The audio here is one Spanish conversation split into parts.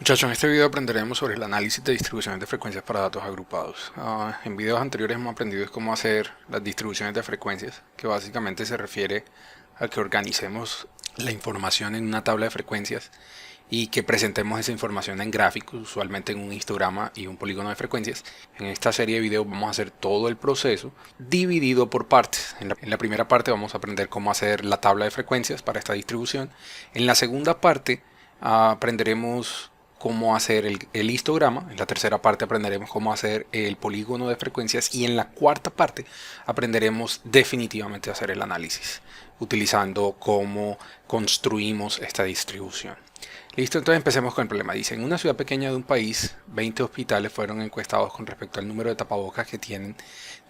Muchachos, en este video aprenderemos sobre el análisis de distribuciones de frecuencias para datos agrupados. En videos anteriores hemos aprendido cómo hacer las distribuciones de frecuencias, que básicamente se refiere a que organicemos la información en una tabla de frecuencias y que presentemos esa información en gráficos, usualmente en un histograma y un polígono de frecuencias. En esta serie de videos vamos a hacer todo el proceso dividido por partes. En la primera parte vamos a aprender cómo hacer la tabla de frecuencias para esta distribución. En la segunda parte aprenderemos cómo hacer el histograma. En la tercera parte aprenderemos cómo hacer el polígono de frecuencias y en la cuarta parte aprenderemos definitivamente a hacer el análisis utilizando cómo construimos esta distribución. Listo, entonces empecemos con el problema. Dice, en una ciudad pequeña de un país, 20 hospitales fueron encuestados con respecto al número de tapabocas que tienen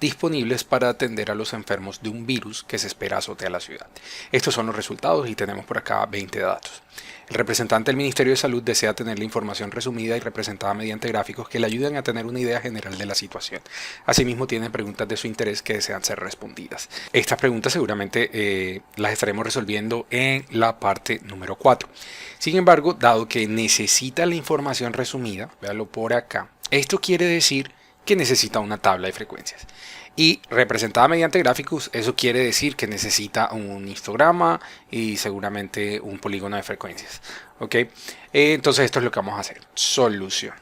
disponibles para atender a los enfermos de un virus que se espera azote a la ciudad. Estos son los resultados y tenemos por acá 20 datos. El representante del Ministerio de Salud desea tener la información resumida y representada mediante gráficos que le ayuden a tener una idea general de la situación. Asimismo, tiene preguntas de su interés que desean ser respondidas. Estas preguntas seguramente las estaremos resolviendo en la parte número 4. Sin embargo, dado que necesita la información resumida, véalo por acá, esto quiere decir que necesita una tabla de frecuencias. Y representada mediante gráficos, eso quiere decir que necesita un histograma y seguramente un polígono de frecuencias. ¿Ok? Entonces esto es lo que vamos a hacer. Solución.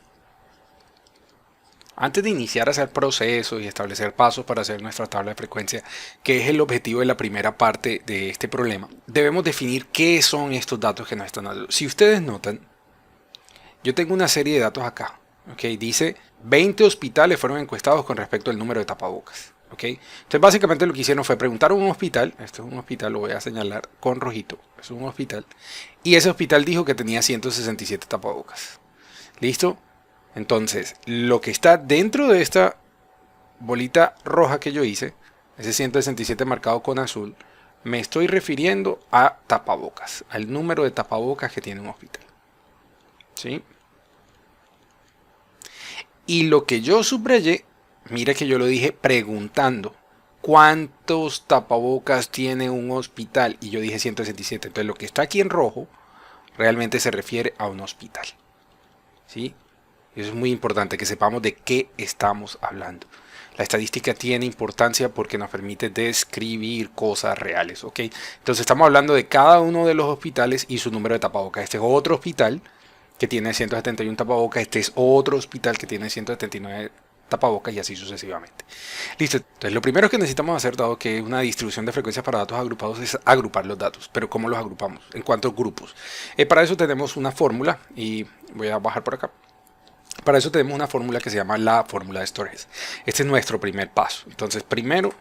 Antes de iniciar a hacer procesos y establecer pasos para hacer nuestra tabla de frecuencia, que es el objetivo de la primera parte de este problema, debemos definir qué son estos datos que nos están dando. Si ustedes notan, yo tengo una serie de datos acá. Okay, dice 20 hospitales fueron encuestados con respecto al número de tapabocas. Okay. Entonces básicamente lo que hicieron fue preguntar a un hospital, esto es un hospital, lo voy a señalar con rojito, es un hospital, y ese hospital dijo que tenía 167 tapabocas. ¿Listo? Entonces, lo que está dentro de esta bolita roja que yo hice, ese 167 marcado con azul, me estoy refiriendo a tapabocas, al número de tapabocas que tiene un hospital. ¿Sí? Y lo que yo subrayé, mira que yo lo dije preguntando cuántos tapabocas tiene un hospital y yo dije 167. Entonces lo que está aquí en rojo realmente se refiere a un hospital. ¿Sí? Eso es muy importante que sepamos de qué estamos hablando. La estadística tiene importancia porque nos permite describir cosas reales. ¿Ok? Entonces estamos hablando de cada uno de los hospitales y su número de tapabocas. Este es otro hospital que tiene 171 tapabocas, este es otro hospital que tiene 179 tapabocas y así sucesivamente. Listo, entonces lo primero que necesitamos hacer, dado que es una distribución de frecuencias para datos agrupados, es agrupar los datos. Pero ¿cómo los agrupamos? ¿En cuántos grupos? Para eso tenemos una fórmula y voy a bajar por acá. Para eso tenemos una fórmula que se llama la fórmula de Storage. Este es nuestro primer paso. Entonces primero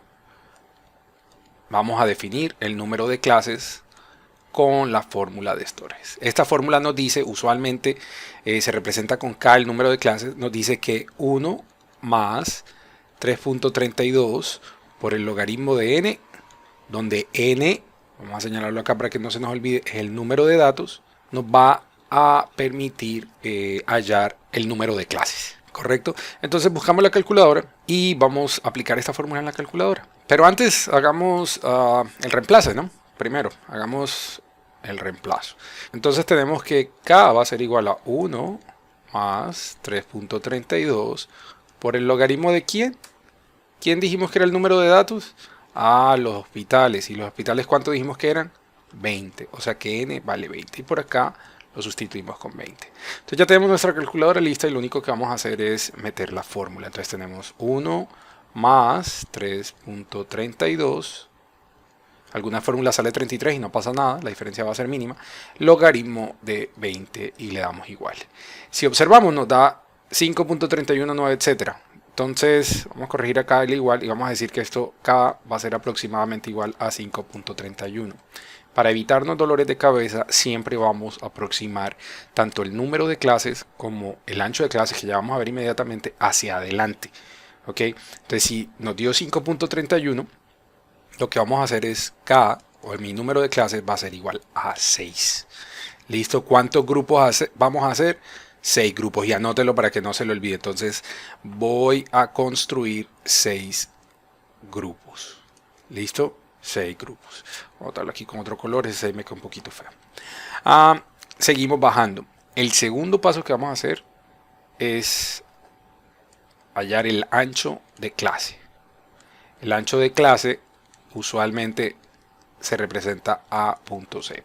vamos a definir el número de clases con la fórmula de Storage. Esta fórmula nos dice, usualmente se representa con K el número de clases, nos dice que 1 más 3.32 por el logaritmo de n, donde n, vamos a señalarlo acá para que no se nos olvide, es el número de datos, nos va a permitir hallar el número de clases. ¿Correcto? Entonces buscamos la calculadora y vamos a aplicar esta fórmula en la calculadora. Pero antes hagamos el reemplace, ¿no? Primero, hagamos el reemplazo. Entonces tenemos que K va a ser igual a 1 más 3.32 por el logaritmo de ¿quién? ¿Quién dijimos que era el número de datos? Los hospitales. ¿Y los hospitales cuánto dijimos que eran? 20. O sea que n vale 20. Y por acá lo sustituimos con 20. Entonces ya tenemos nuestra calculadora lista y lo único que vamos a hacer es meter la fórmula. Entonces tenemos 1 más 3.32. Alguna fórmula sale 33 y no pasa nada, la diferencia va a ser mínima. Logaritmo de 20 y le damos igual. Si observamos nos da 5.319, etc. Entonces vamos a corregir acá el igual y vamos a decir que esto K va a ser aproximadamente igual a 5.31. Para evitarnos dolores de cabeza siempre vamos a aproximar tanto el número de clases como el ancho de clases, que ya vamos a ver inmediatamente, hacia adelante. ¿Ok? Entonces si nos dio 5.31, lo que vamos a hacer es K, o mi número de clases, va a ser igual a 6. ¿Listo? ¿Cuántos grupos vamos a hacer? 6 grupos. Y anótelo para que no se lo olvide. Entonces voy a construir 6 grupos. ¿Listo? 6 grupos. Vamos a botarlo aquí con otro color. Ese 6 me queda un poquito feo. Seguimos bajando. El segundo paso que vamos a hacer es hallar el ancho de clase. El ancho de clase usualmente se representa A.C.C.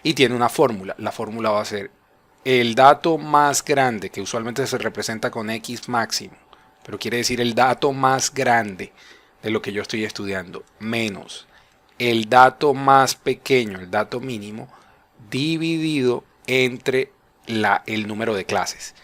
y tiene una fórmula. La fórmula va a ser el dato más grande, que usualmente se representa con X máximo, pero quiere decir el dato más grande de lo que yo estoy estudiando, menos el dato más pequeño, el dato mínimo, dividido entre el número de clases.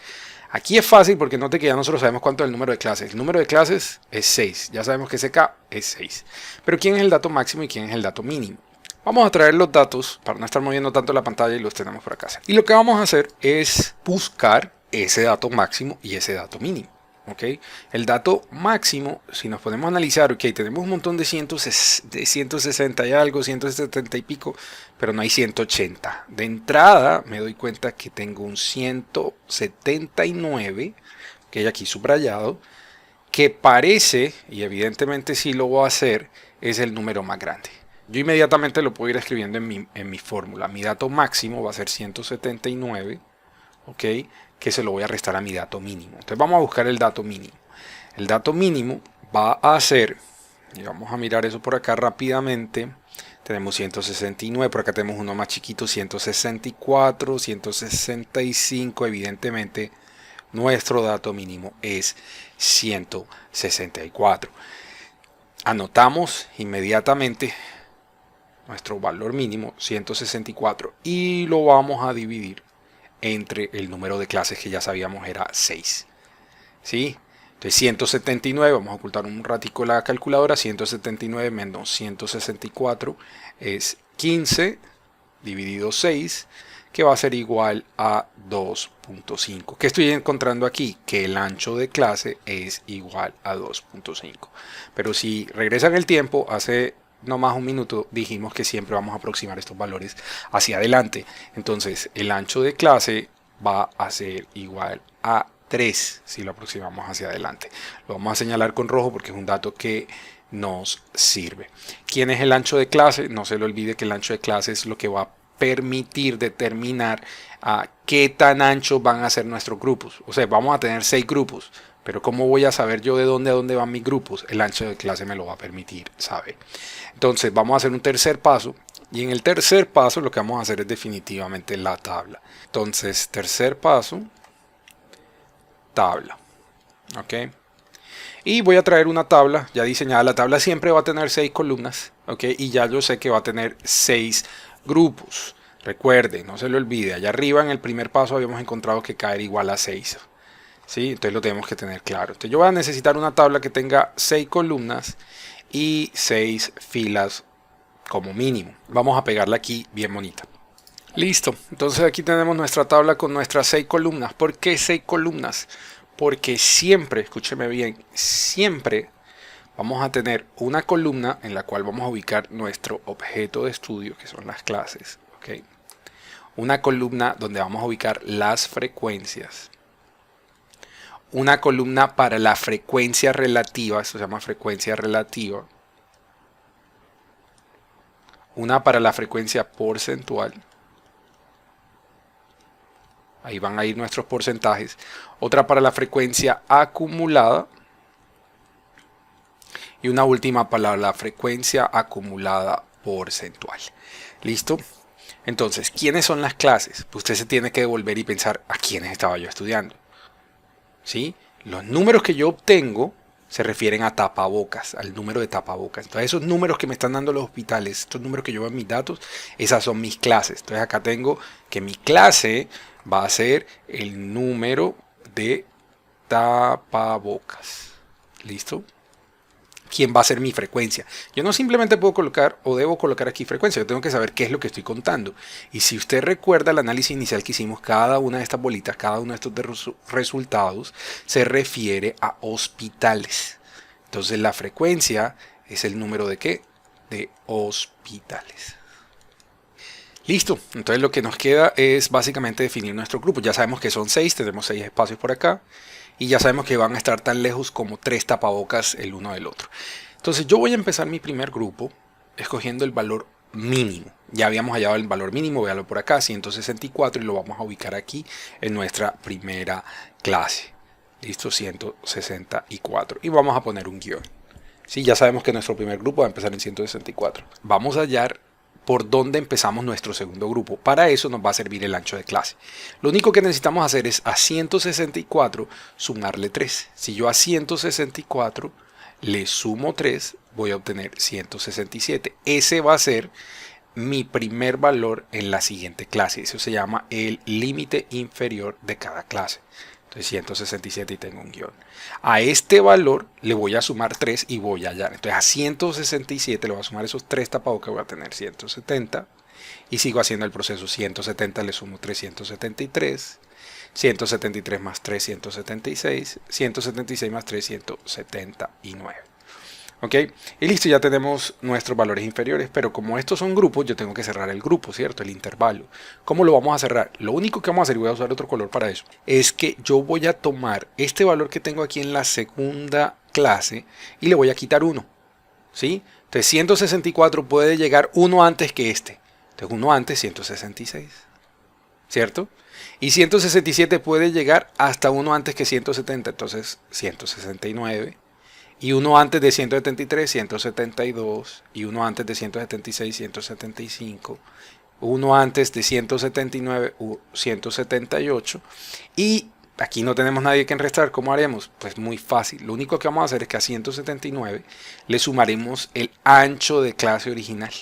Aquí es fácil porque note que ya nosotros sabemos cuánto es el número de clases. El número de clases es 6. Ya sabemos que SK es 6. Pero ¿quién es el dato máximo y quién es el dato mínimo? Vamos a traer los datos para no estar moviendo tanto la pantalla y los tenemos por acá. Y lo que vamos a hacer es buscar ese dato máximo y ese dato mínimo. ¿Okay? El dato máximo, si nos podemos analizar, ok, tenemos un montón de 160 y algo, 170 y pico, pero no hay 180. De entrada me doy cuenta que tengo un 179, que hay aquí subrayado, que parece, y evidentemente sí lo voy a hacer, es el número más grande. Yo inmediatamente lo puedo ir escribiendo en mi fórmula. Mi dato máximo va a ser 179, ¿ok? Que se lo voy a restar a mi dato mínimo. Entonces vamos a buscar el dato mínimo. El dato mínimo va a ser, y vamos a mirar eso por acá rápidamente, tenemos 169, por acá tenemos uno más chiquito, 164, 165, evidentemente nuestro dato mínimo es 164. Anotamos inmediatamente nuestro valor mínimo, 164, y lo vamos a dividir entre el número de clases que ya sabíamos era 6. ¿Sí? Entonces 179, vamos a ocultar un ratico la calculadora, 179 menos 164 es 15 dividido 6, que va a ser igual a 2.5. ¿Qué estoy encontrando aquí? Que el ancho de clase es igual a 2.5. Pero si regresan el tiempo, hace no más un minuto dijimos que siempre vamos a aproximar estos valores hacia adelante. Entonces el ancho de clase va a ser igual a 3 si lo aproximamos hacia adelante. Lo vamos a señalar con rojo porque es un dato que nos sirve. ¿Quién es el ancho de clase? No se le olvide que el ancho de clase es lo que va a permitir determinar a qué tan anchos van a ser nuestros grupos. O sea, vamos a tener 6 grupos. Pero ¿cómo voy a saber yo de dónde a dónde van mis grupos? El ancho de clase me lo va a permitir saber. Entonces vamos a hacer un tercer paso. Y en el tercer paso lo que vamos a hacer es definitivamente la tabla. Entonces, tercer paso, tabla. ¿Ok? Y voy a traer una tabla ya diseñada. La tabla siempre va a tener 6 columnas. ¿Ok? Y ya yo sé que va a tener 6 grupos. Recuerde, no se lo olvide. Allá arriba en el primer paso habíamos encontrado que k era igual a 6. ¿Sí? Entonces lo tenemos que tener claro. Entonces yo voy a necesitar una tabla que tenga 6 columnas y 6 filas como mínimo. Vamos a pegarla aquí bien bonita. Listo. Entonces aquí tenemos nuestra tabla con nuestras 6 columnas. ¿Por qué 6 columnas? Porque siempre, escúcheme bien, siempre vamos a tener una columna en la cual vamos a ubicar nuestro objeto de estudio, que son las clases. ¿Okay? Una columna donde vamos a ubicar las frecuencias. Una columna para la frecuencia relativa, esto se llama frecuencia relativa. Una para la frecuencia porcentual. Ahí van a ir nuestros porcentajes. Otra para la frecuencia acumulada. Y una última para la frecuencia acumulada porcentual. ¿Listo? Entonces, ¿quiénes son las clases? Pues usted se tiene que devolver y pensar a quiénes estaba yo estudiando. ¿Sí? Los números que yo obtengo se refieren a tapabocas, al número de tapabocas. Entonces esos números que me están dando los hospitales, estos números que yo veo en mis datos, esas son mis clases. Entonces acá tengo que mi clase va a ser el número de tapabocas. ¿Listo? ¿Quién va a ser mi frecuencia? Yo no simplemente puedo colocar o debo colocar aquí frecuencia, yo tengo que saber qué es lo que estoy contando. Y si usted recuerda el análisis inicial que hicimos, cada una de estas bolitas, cada uno de estos resultados se refiere a hospitales. Entonces la frecuencia es el número de ¿qué? De hospitales. Listo, entonces lo que nos queda es básicamente definir nuestro grupo. Ya sabemos que son 6, tenemos 6 espacios por acá. Y ya sabemos que van a estar tan lejos como 3 tapabocas el uno del otro. Entonces yo voy a empezar mi primer grupo escogiendo el valor mínimo. Ya habíamos hallado el valor mínimo, véalo por acá, 164, y lo vamos a ubicar aquí en nuestra primera clase. Listo, 164. Y vamos a poner un guión. Sí, ya sabemos que nuestro primer grupo va a empezar en 164. Vamos a hallar por dónde empezamos nuestro segundo grupo. Para eso nos va a servir el ancho de clase. Lo único que necesitamos hacer es a 164 sumarle 3. Si yo a 164 le sumo 3, voy a obtener 167. Ese va a ser mi primer valor en la siguiente clase. Eso se llama el límite inferior de cada clase. Entonces 167 y tengo un guión. A este valor le voy a sumar 3 y voy a hallar. Entonces a 167 le voy a sumar esos 3 tapabocas, voy a tener 170. Y sigo haciendo el proceso. 170 le sumo 373. 173 más 3, 176. 176 más 3, 179. ¿Ok? Y listo, ya tenemos nuestros valores inferiores, pero como estos son grupos, yo tengo que cerrar el grupo, ¿cierto? El intervalo. ¿Cómo lo vamos a cerrar? Lo único que vamos a hacer, y voy a usar otro color para eso, es que yo voy a tomar este valor que tengo aquí en la segunda clase y le voy a quitar 1, ¿sí? Entonces 164 puede llegar 1 antes que este. Entonces 1 antes, 166, ¿cierto? Y 167 puede llegar hasta 1 antes que 170, entonces 169. Y uno antes de 173, 172. Y uno antes de 176, 175. Uno antes de 179, 178. Y aquí no tenemos nadie que restar. ¿Cómo haremos? Pues muy fácil. Lo único que vamos a hacer es que a 179 le sumaremos el ancho de clase original.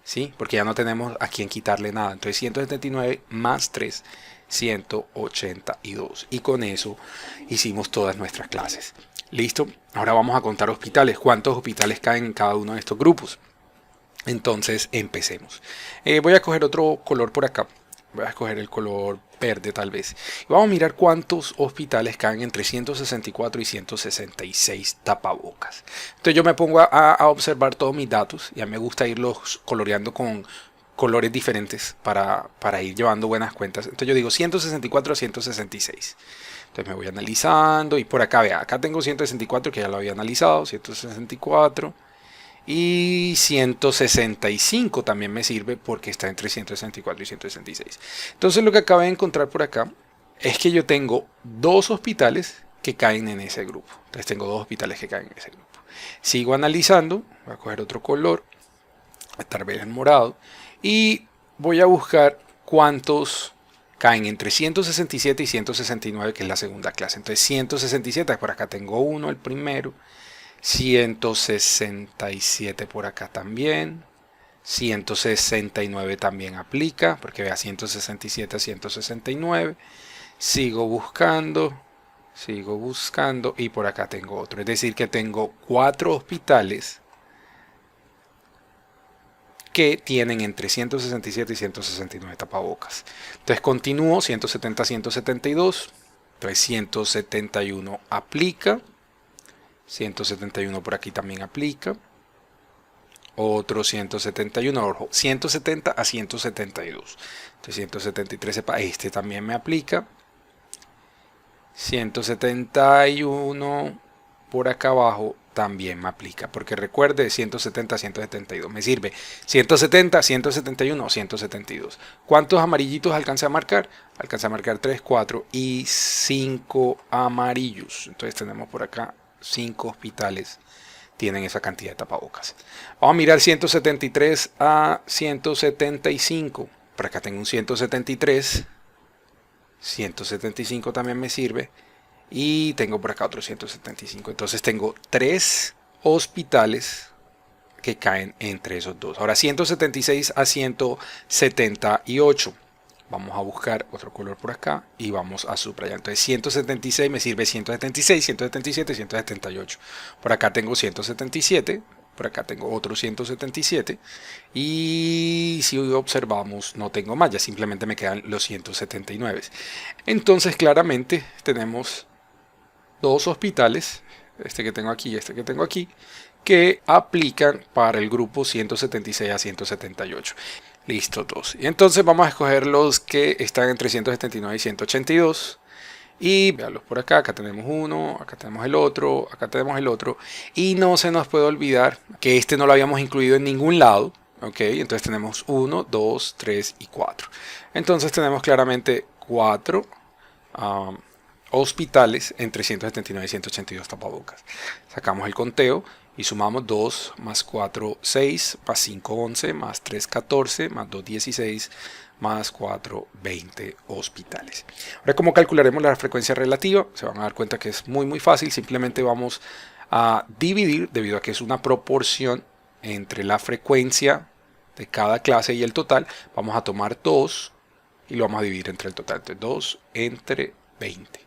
¿Sí? Porque ya no tenemos a quién quitarle nada. Entonces 179 más 3, 182. Y con eso hicimos todas nuestras clases. Listo, ahora vamos a contar hospitales. ¿Cuántos hospitales caen en cada uno de estos grupos? Entonces empecemos. Voy a coger otro color por acá. Voy a escoger el color verde tal vez. Y vamos a mirar cuántos hospitales caen entre 164 y 166 tapabocas. Entonces yo me pongo a observar todos mis datos. Ya me gusta irlos coloreando con colores diferentes para ir llevando buenas cuentas. Entonces yo digo 164 a 166. Entonces me voy analizando y por acá, vea, acá tengo 164 que ya lo había analizado, 164 y 165 también me sirve porque está entre 164 y 166. Entonces lo que acabé de encontrar por acá es que yo tengo dos hospitales que caen en ese grupo. Entonces tengo dos hospitales que caen en ese grupo. Sigo analizando, voy a coger otro color, tal vez el morado, y voy a buscar cuántos caen entre 167 y 169, que es la segunda clase. Entonces 167, por acá tengo uno, el primero. 167 por acá también. 169 también aplica, porque vea 167 a 169. Sigo buscando y por acá tengo otro. Es decir que tengo 4 hospitales que tienen entre 167 y 169 tapabocas. Entonces continúo, 170 a 172, 371 aplica, 171 por aquí también aplica, otro 171, ojo, 170 a 172, entonces 173, este también me aplica, 171 por acá abajo también me aplica, porque recuerde 170 a 172 me sirve 170, 171 o 172. ¿Cuántos amarillitos alcancé a marcar? Alcancé a marcar 3, 4 y 5 amarillos. Entonces tenemos por acá 5 hospitales tienen esa cantidad de tapabocas. Vamos a mirar 173 a 175. Por acá tengo un 173. 175 también me sirve. Y tengo por acá otro 175. Entonces tengo 3 hospitales que caen entre esos dos. Ahora 176 a 178. Vamos a buscar otro color por acá y vamos a subrayar. Entonces 176 me sirve 176, 177, 178. Por acá tengo 177. Por acá tengo otro 177. Y si observamos no tengo más. Ya simplemente me quedan los 179. Entonces claramente tenemos dos hospitales, este que tengo aquí y este que tengo aquí, que aplican para el grupo 176 a 178. Listo, dos. Y entonces vamos a escoger los que están entre 179 y 182. Y véanlos por acá, acá tenemos uno, acá tenemos el otro, acá tenemos el otro. Y no se nos puede olvidar que este no lo habíamos incluido en ningún lado. Ok, entonces tenemos 1, 2, 3 y 4. Entonces tenemos claramente 4 hospitales entre 179 y 182 tapabocas. Sacamos el conteo y sumamos 2 más 4, 6, más 5, 11, más 3, 14, más 2, 16, más 4, 20 hospitales. Ahora, ¿cómo calcularemos la frecuencia relativa? Se van a dar cuenta que es muy fácil. Simplemente vamos a dividir, debido a que es una proporción entre la frecuencia de cada clase y el total. Vamos a tomar 2 y lo vamos a dividir entre el total. Entonces 2 entre 20.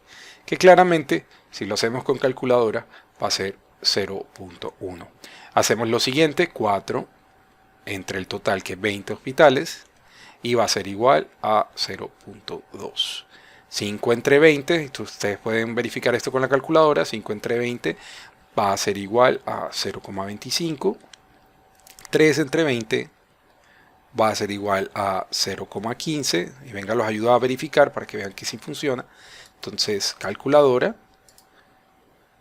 Que claramente, si lo hacemos con calculadora, va a ser 0.1. Hacemos lo siguiente, 4 entre el total, que es 20 hospitales, y va a ser igual a 0.2. 5 entre 20, ustedes pueden verificar esto con la calculadora, 5 entre 20 va a ser igual a 0.25. 3 entre 20 va a ser igual a 0.15. Y venga, los ayudo a verificar para que vean que sí funciona. Entonces, calculadora,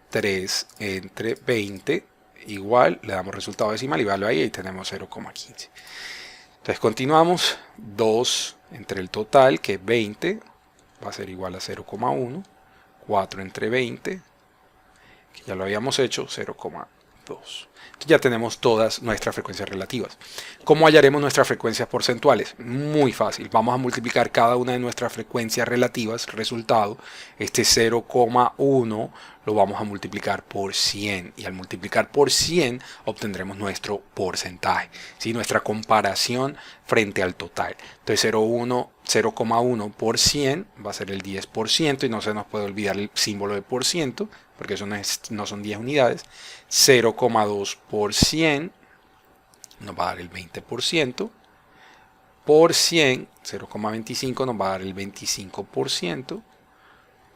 3 entre 20 igual, le damos resultado decimal y vale ahí tenemos 0.15. Entonces continuamos, 2 entre el total, que es 20, va a ser igual a 0.1. 4 entre 20, que ya lo habíamos hecho, 0.2. Entonces ya tenemos todas nuestras frecuencias relativas. ¿Cómo hallaremos nuestras frecuencias porcentuales? Muy fácil. Vamos a multiplicar cada una de nuestras frecuencias relativas, resultado, este 0.1 lo vamos a multiplicar por 100. Y al multiplicar por 100 obtendremos nuestro porcentaje, ¿sí? Nuestra comparación frente al total. Entonces 0.1 por 100 va a ser el 10%, y no se nos puede olvidar el símbolo de por ciento, porque eso no son 10 unidades. 0.2 por 100 nos va a dar el 20%. Por 100, 0.25 nos va a dar el 25%.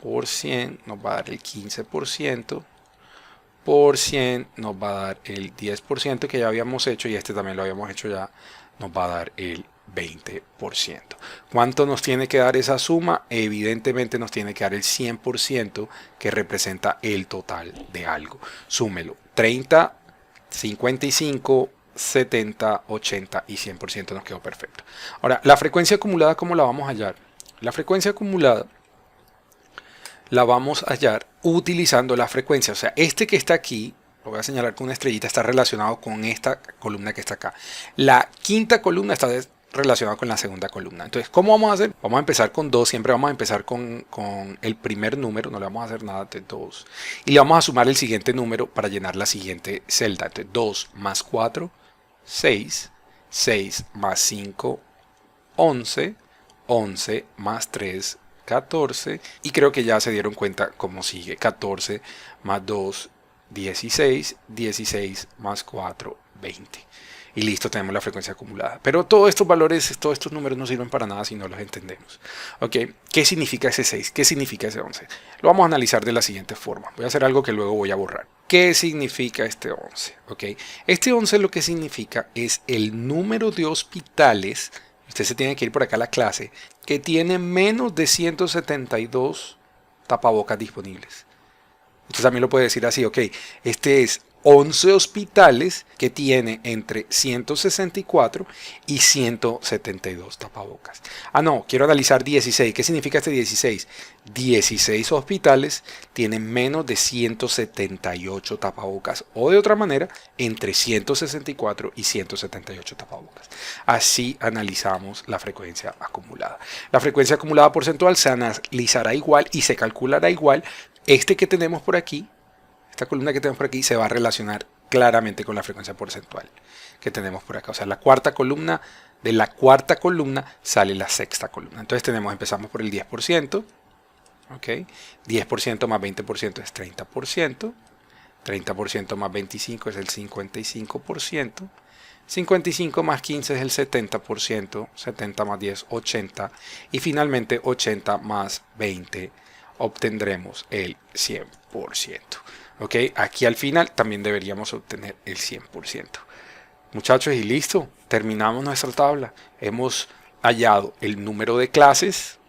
Por 100 nos va a dar el 15%. Por 100 nos va a dar el 10% que ya habíamos hecho, y este también lo habíamos hecho ya, nos va a dar el 20%. ¿Cuánto nos tiene que dar esa suma? Evidentemente nos tiene que dar el 100%, que representa el total de algo. Súmelo. 30, 55, 70, 80 y 100% nos quedó perfecto. Ahora, la frecuencia acumulada, ¿cómo la vamos a hallar? La frecuencia acumulada la vamos a hallar utilizando la frecuencia. O sea, este que está aquí, lo voy a señalar con una estrellita, está relacionado con esta columna que está acá. La quinta columna está relacionada con la segunda columna. Entonces, ¿cómo vamos a hacer? Vamos a empezar con 2. Siempre vamos a empezar con el primer número. No le vamos a hacer nada de 2. Y le vamos a sumar el siguiente número para llenar la siguiente celda. Entonces, 2 más 4, 6. 6 más 5, 11. 11 más 3, 14, y creo que ya se dieron cuenta cómo sigue. 14 más 2, 16, 16 más 4, 20. Y listo, tenemos la frecuencia acumulada. Pero todos estos valores, todos estos números no sirven para nada si no los entendemos. ¿Ok? ¿Qué significa ese 6? ¿Qué significa ese 11? Lo vamos a analizar de la siguiente forma. Voy a hacer algo que luego voy a borrar. ¿Qué significa este 11? ¿Ok? Este 11 lo que significa es el número de hospitales. Usted se tiene que ir por acá a la clase, que tiene menos de 172 tapabocas disponibles. Usted también lo puede decir así, ok, este es 11 hospitales que tiene entre 164 y 172 tapabocas. Ah, no, quiero analizar 16. ¿Qué significa este 16? 16 hospitales tienen menos de 178 tapabocas. O de otra manera, entre 164 y 178 tapabocas. Así analizamos la frecuencia acumulada. La frecuencia acumulada porcentual se analizará igual y se calculará igual. Este que tenemos por aquí, esta columna que tenemos por aquí, se va a relacionar claramente con la frecuencia porcentual que tenemos por acá. O sea, la cuarta columna, de la cuarta columna sale la sexta columna. Entonces empezamos por el 10%. ¿Ok? 10% más 20% es 30%. 30% más 25 es el 55%. 55 más 15 es el 70%. 70 más 10, 80. Y finalmente 80 más 20 obtendremos el 100%. ¿Ok? Aquí al final también deberíamos obtener el 100%. Muchachos, y listo. Terminamos nuestra tabla. Hemos hallado el número de clases,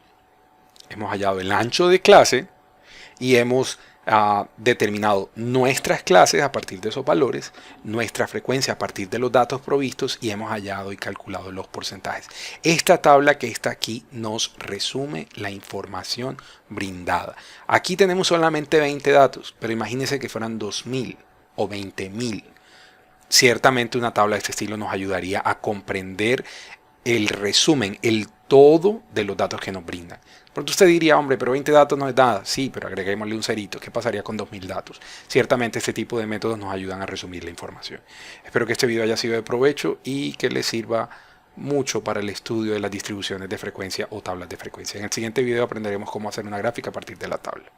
hemos hallado el ancho de clase y hemos determinado nuestras clases a partir de esos valores, nuestra frecuencia a partir de los datos provistos y hemos hallado y calculado los porcentajes. Esta tabla que está aquí nos resume la información brindada. Aquí tenemos solamente 20 datos, pero imagínense que fueran 2000 o 20.000. Ciertamente una tabla de este estilo nos ayudaría a comprender el resumen, el todo de los datos que nos brindan. Pronto usted diría, hombre, pero 20 datos no es nada. Sí, pero agreguémosle un cerito. ¿Qué pasaría con 2000 datos? Ciertamente este tipo de métodos nos ayudan a resumir la información. Espero que este video haya sido de provecho y que les sirva mucho para el estudio de las distribuciones de frecuencia o tablas de frecuencia. En el siguiente video aprenderemos cómo hacer una gráfica a partir de la tabla.